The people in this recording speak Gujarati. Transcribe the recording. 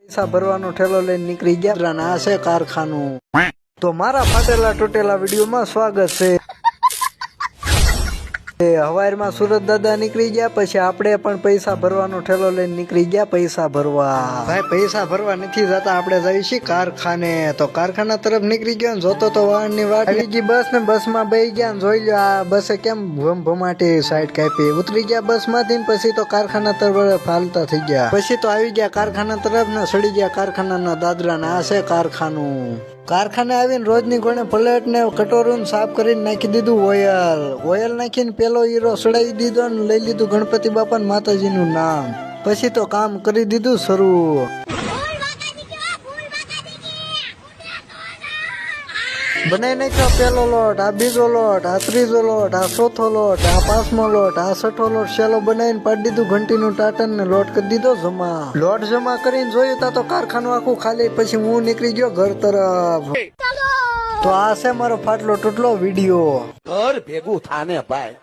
પૈસા ભરવાનો ઠેલો લઈને નીકળી ગયા અને આ છે કારખાનું. તો મારા ફાટેલા તૂટેલા વિડીયોમાં સ્વાગત છે. હવારમાં સુરત દાદા નીકળી ગયા પછી આપણે પણ પૈસા ભરવાનો ઠેલો લઈને નીકળી ગયા પૈસા ભરવા. ભાઈ પૈસા ભરવા નથી જતા, આપણે જઈએ છીએ કારખાને. તો કારખાના તરફ નીકળી ગયો ને જોતો તો વાહન ની વાટ આવી ગઈ બસ ને બસ માં બેસી ગયા ને જોઈ લો આ બસે કેમ ભમાટી સાઈડ કાપી. ઉતરી ગયા બસ માંથી પછી તો કારખાના તરફ હાલતા થઈ ગયા. પછી તો આવી ગયા કારખાના તરફ ને સડી ગયા કારખાના દાદરા ને આ છે કારખાનું. કારખાને આવીને રોજની ગોણે પ્લેટ ને કટોરું સાફ કરીને નાખી દીધું ઓઇલ નાખીને પેલો હીરો સડાવી દીધો ને લઈ લીધું ગણપતિ બાપા ને માતાજી નું નામ. પછી તો કામ કરી દીધું શરૂ. બનાવી નાખ્યો પેલો લોટ, આ બીજો લોટ, આ ત્રીજો લોટ, આ ચોથો લોટ, આ પાંચમો લોટ, આ છઠ્ઠો લોટ સેલો બનાવીને પાડી દીધું ઘંટીનું ટાટન ને લોટ કરી દીધો જમા. લોટ જમા કરીને જોયું તા તો કારખાનું આખું ખાલી. પછી હું નીકળી ગયો ઘર તરફ. તો આ છે મારો ફાટલો તૂટલો વિડીયો. ઘર ભેગું થાને ભાઈ.